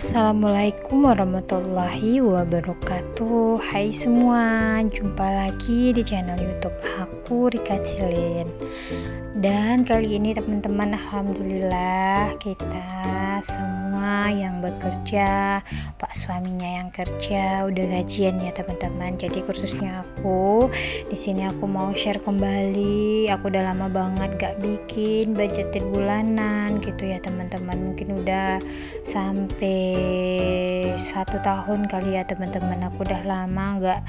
Assalamualaikum warahmatullahi wabarakatuh. Hai semua, jumpa lagi di channel YouTube aku, Rika Cilin. Dan kali ini teman-teman, alhamdulillah kita semua yang bekerja, pak suaminya yang kerja udah gajian ya teman-teman. Jadi khususnya aku di sini aku mau share kembali. Aku udah lama banget gak bikin budgetin bulanan gitu ya teman-teman. Mungkin udah sampai 1 tahun kali ya teman-teman, aku udah lama nggak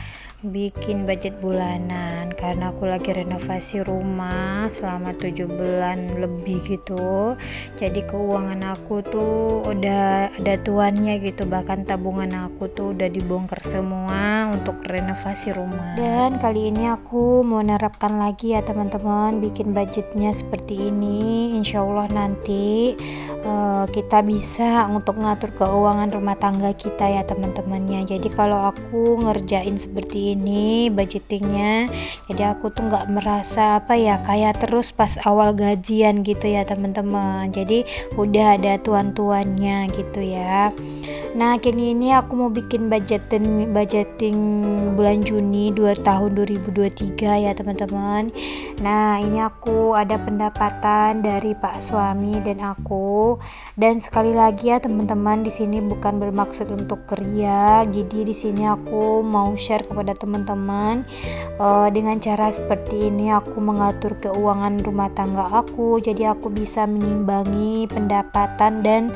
bikin budget bulanan karena aku lagi renovasi rumah selama 7 bulan lebih gitu. Jadi keuangan aku tuh udah ada tuannya gitu, bahkan tabungan aku tuh udah dibongkar semua untuk renovasi rumah. Dan kali ini aku mau nerapkan lagi ya teman-teman, bikin budgetnya seperti ini. Insya Allah nanti kita bisa untuk ngatur keuangan rumah tangga kita ya teman-temannya. Jadi kalau aku ngerjain seperti ini budgetingnya, jadi aku tuh nggak merasa kayak terus pas awal gajian gitu ya teman-teman. Jadi udah ada tuan-tuannya gitu ya. Nah kini ini aku mau bikin budgeting bulan Juni tahun 2023 ya teman-teman. Nah ini aku ada pendapatan dari pak suami dan aku. Dan sekali lagi ya teman-teman, di sini bukan bermaksud untuk ria. Jadi di sini aku mau share kepada teman-teman dengan cara seperti ini aku mengatur keuangan rumah tangga aku. Jadi aku bisa menimbangi pendapatan dan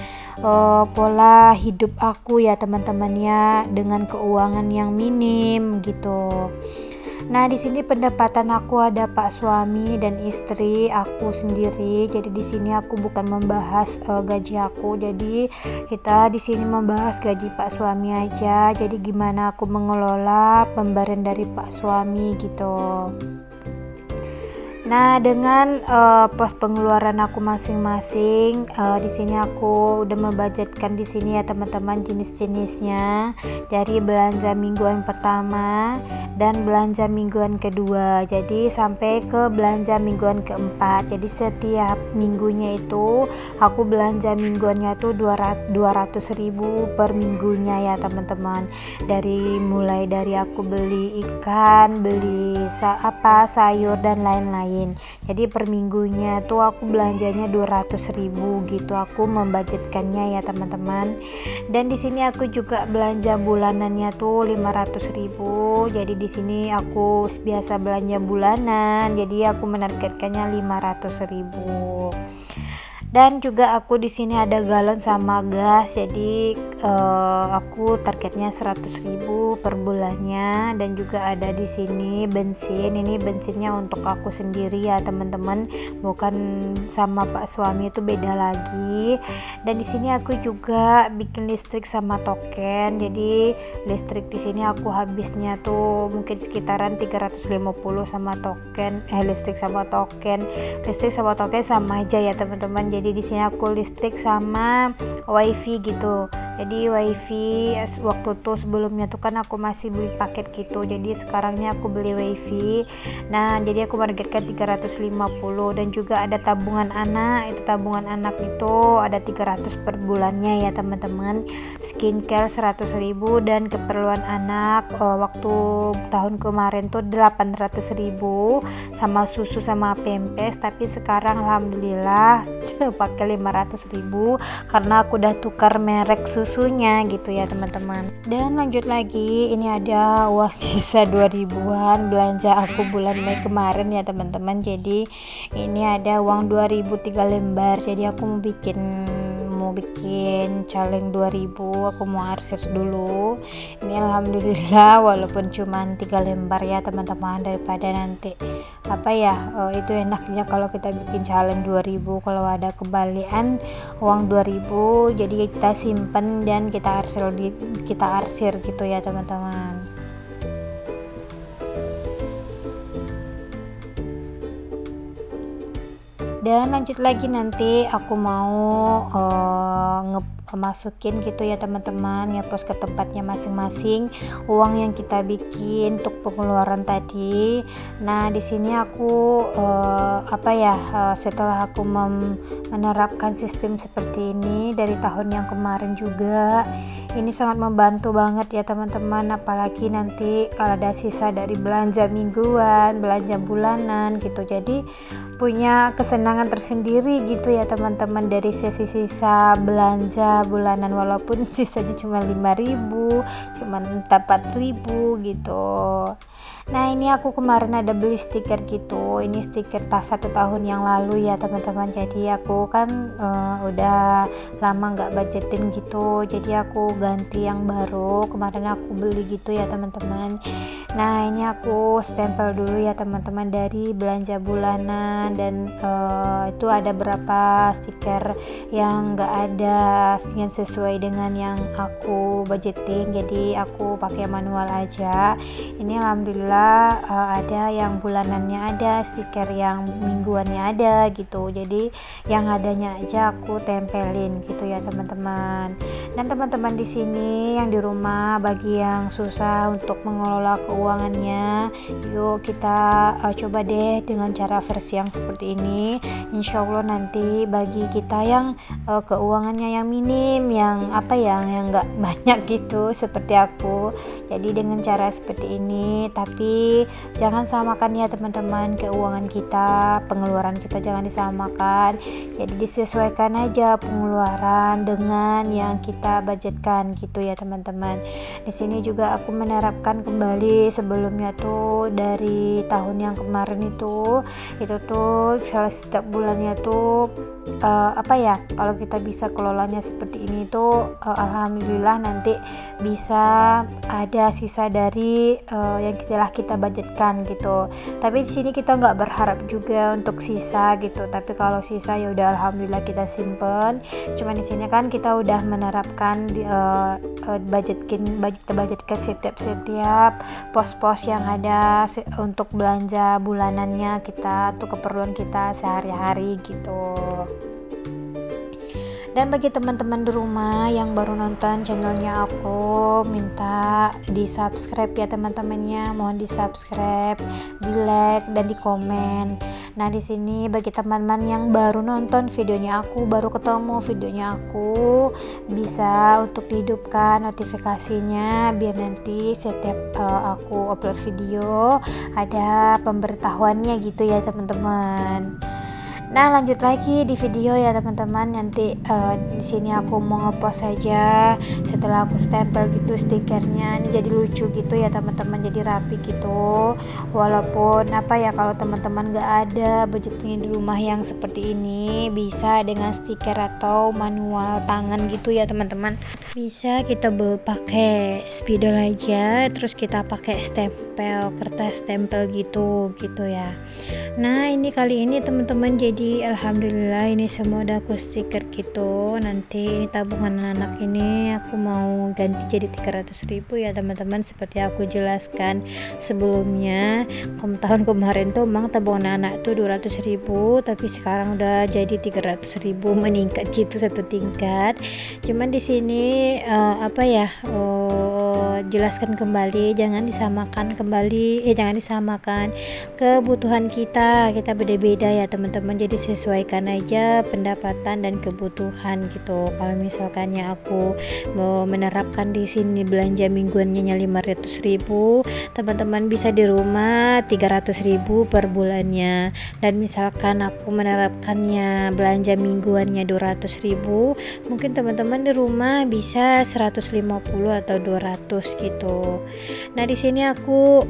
pola hidup aku ya teman-teman ya, dengan keuangan yang minim gitu. Nah, di sini pendapatan aku ada pak suami dan istri aku sendiri. Jadi di sini aku bukan membahas gaji aku. Jadi kita di sini membahas gaji pak suami aja. Jadi gimana aku mengelola pemberian dari pak suami gitu. Nah, dengan pos pengeluaran aku masing-masing, di sini aku udah membudgetkan di sini ya teman-teman jenis-jenisnya, dari belanja mingguan pertama dan belanja mingguan kedua. Jadi sampai ke belanja mingguan keempat. Jadi setiap minggunya itu aku belanja mingguannya tuh 200.000 per minggunya ya teman-teman. Mulai dari aku beli ikan, beli sayur dan lain-lain. Jadi per minggunya tuh aku belanjanya 200.000 gitu, aku membudgetkannya ya teman-teman. Dan di sini aku juga belanja bulanannya tuh 500.000. Jadi di sini aku biasa belanja bulanan, jadi aku menargetkannya 500.000. Dan juga aku di sini ada galon sama gas, jadi aku targetnya 100.000 per bulannya. Dan juga ada di sini bensin. Ini bensinnya untuk aku sendiri ya teman-teman, bukan sama pak suami, itu beda lagi. Dan di sini aku juga bikin listrik sama token. Jadi listrik di sini aku habisnya tuh mungkin sekitaran 350 sama token. Listrik sama token sama aja ya teman-teman. Jadi di sini aku listrik sama wifi gitu. Jadi wifi waktu tuh sebelumnya tuh kan aku masih beli paket gitu. Jadi sekarangnya aku beli wifi. Nah, jadi aku targetkan 350. Dan juga ada tabungan anak. Itu tabungan anak itu ada 300 per bulannya ya teman-teman. Skincare 100.000 dan keperluan anak waktu tahun kemarin tuh 800.000 sama susu sama pempes. Tapi sekarang alhamdulillah pakai 500.000 karena aku udah tukar merek susunya gitu ya teman-teman. Dan lanjut lagi, ini ada uang sisa 2.000-an belanja aku bulan Mei kemarin ya teman-teman. Jadi ini ada uang 2.000 3 lembar. Jadi aku mau bikin challenge 2.000, aku mau arsir dulu. Ini alhamdulillah walaupun cuma 3 lembar ya teman-teman, daripada nanti itu enaknya kalau kita bikin challenge 2.000, kalau ada kembalian uang 2.000 jadi kita simpen dan kita arsir gitu ya teman-teman. Dan lanjut lagi, nanti aku mau masukin gitu ya teman-teman, ngepos ke tempatnya masing-masing uang yang kita bikin untuk pengeluaran tadi. Nah di sini aku setelah aku menerapkan sistem seperti ini dari tahun yang kemarin juga, ini sangat membantu banget ya teman-teman, apalagi nanti kalau ada sisa dari belanja mingguan, belanja bulanan gitu, jadi punya kesenangan tersendiri gitu ya teman-teman dari sisa belanja bulanan, walaupun sisanya cuma 5.000, cuma 4.000 gitu. Nah ini aku kemarin ada beli stiker gitu, ini stiker 1 tahun yang lalu ya teman-teman, jadi aku kan udah lama nggak budgetin gitu, jadi aku ganti yang baru, kemarin aku beli gitu ya teman-teman. Nah ini aku stempel dulu ya teman-teman dari belanja bulanan, dan itu ada berapa stiker yang nggak ada yang sesuai dengan yang aku budgeting, jadi aku pakai manual aja. Ini alhamdulillah ada yang bulanannya ada, stiker yang mingguannya ada gitu, jadi yang adanya aja aku tempelin gitu ya teman-teman. Dan teman-teman di sini yang di rumah, bagi yang susah untuk mengelola keuangannya, yuk kita coba deh dengan cara versi yang seperti ini. Insya Allah nanti bagi kita yang keuangannya yang minim, yang yang nggak banyak gitu seperti aku, jadi dengan cara seperti ini. Tapi jangan samakan ya teman-teman, keuangan kita, pengeluaran kita jangan disamakan, jadi disesuaikan aja pengeluaran dengan yang kita budgetkan gitu ya teman-teman. Di sini juga aku menerapkan kembali, sebelumnya tuh dari tahun yang kemarin itu tuh setiap bulannya tuh kalau kita bisa kelolanya seperti ini tuh alhamdulillah nanti bisa ada sisa dari yang kita budgetkan gitu. Tapi di sini kita nggak berharap juga untuk sisa gitu, tapi kalau sisa ya udah alhamdulillah kita simpen. Cuman di sini kan kita udah menerapkan budget ke setiap pos-pos yang ada untuk belanja bulanannya kita, untuk keperluan kita sehari-hari gitu. Dan bagi teman-teman di rumah yang baru nonton channelnya aku, minta di subscribe ya teman-temannya, mohon di subscribe, di like dan di komen. Nah di sini bagi teman-teman yang baru nonton videonya aku, baru ketemu videonya aku, bisa untuk dihidupkan notifikasinya biar nanti setiap aku upload video ada pemberitahuannya gitu ya teman-teman. Nah lanjut lagi di video ya teman-teman, nanti di sini aku mau ngepost saja setelah aku stempel gitu stikernya, ini jadi lucu gitu ya teman-teman, jadi rapi gitu. Walaupun kalau teman-teman gak ada budgetnya di rumah yang seperti ini, bisa dengan stiker atau manual tangan gitu ya teman-teman, bisa kita pakai spidol aja, terus kita pakai stempel, kertas stempel gitu ya. Nah ini kali ini teman-teman, jadi alhamdulillah ini semua udah aku stiker gitu. Nanti ini tabungan anak ini aku mau ganti jadi 300.000 ya teman-teman, seperti aku jelaskan sebelumnya. Tahun kemarin tuh emang tabungan anak tuh 200.000, tapi sekarang udah jadi 300.000, meningkat gitu satu tingkat. Cuman di sini jelaskan kembali, jangan disamakan kebutuhan kita beda-beda ya teman-teman, jadi sesuaikan aja pendapatan dan kebutuhan gitu. Kalau misalkannya aku mau menerapkan di sini belanja mingguannya 500.000, teman-teman bisa di rumah 300.000 per bulannya. Dan misalkan aku menerapkannya belanja mingguannya 200.000, mungkin teman-teman di rumah bisa 150 atau 200 gitu. Nah di sini aku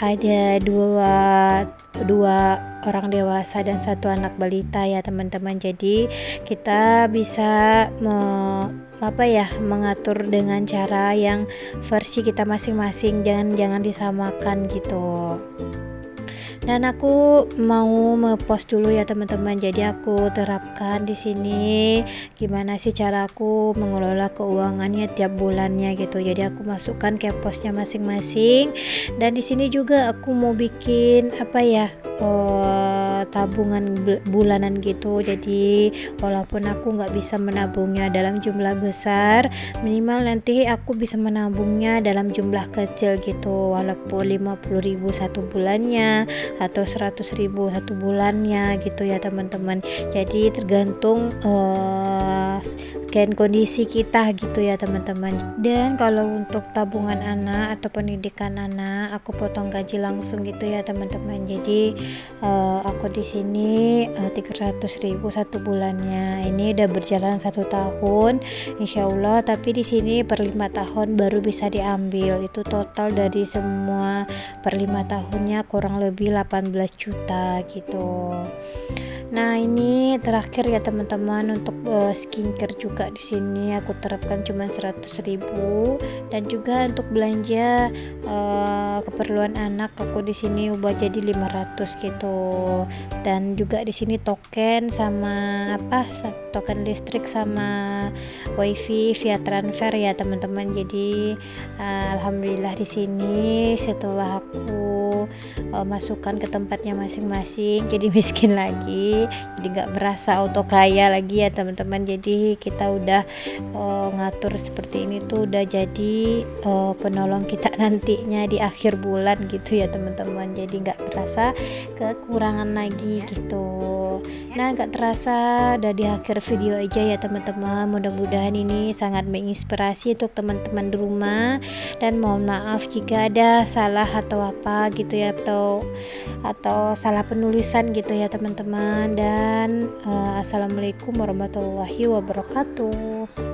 ada dua orang dewasa dan satu anak balita ya teman-teman, jadi kita bisa mengatur dengan cara yang versi kita masing-masing, jangan disamakan gitu. Dan aku mau ngepost dulu ya teman-teman, jadi aku terapkan di sini gimana sih cara aku mengelola keuangannya tiap bulannya gitu. Jadi aku masukkan ke posnya masing-masing, dan di sini juga aku mau bikin tabungan bulanan gitu. Jadi walaupun aku nggak bisa menabungnya dalam jumlah besar, minimal nanti aku bisa menabungnya dalam jumlah kecil gitu, walaupun 50.000 satu bulannya atau 100.000 satu bulannya gitu ya teman-teman. Jadi tergantung kondisi kita gitu ya teman-teman. Dan kalau untuk tabungan anak atau pendidikan anak, aku potong gaji langsung gitu ya teman-teman. Jadi aku di sini 300.000 satu bulannya. Ini udah berjalan 1 tahun insya Allah, tapi di sini per 5 tahun baru bisa diambil. Itu total dari semua per 5 tahunnya kurang lebih 18 juta gitu. Nah ini terakhir ya teman-teman, untuk skincare juga di sini aku terapkan cuma 100.000, dan juga untuk belanja keperluan anak aku di sini ubah jadi 500 gitu. Dan juga di sini token sama token listrik sama wifi via transfer ya teman-teman. Jadi alhamdulillah di sini setelah aku masukkan ke tempatnya masing-masing jadi miskin lagi, jadi nggak berasa auto kaya lagi ya teman-teman. Jadi kita udah ngatur seperti ini tuh udah jadi penolong kita nantinya di akhir bulan gitu ya teman-teman. Jadi nggak berasa kekurangan lagi gitu. Nah nggak terasa udah di akhir video aja ya teman-teman. Mudah-mudahan ini sangat menginspirasi untuk teman-teman di rumah, dan mohon maaf jika ada salah atau apa gitu ya, atau salah penulisan gitu ya teman-teman. Dan assalamualaikum warahmatullahi wabarakatuh.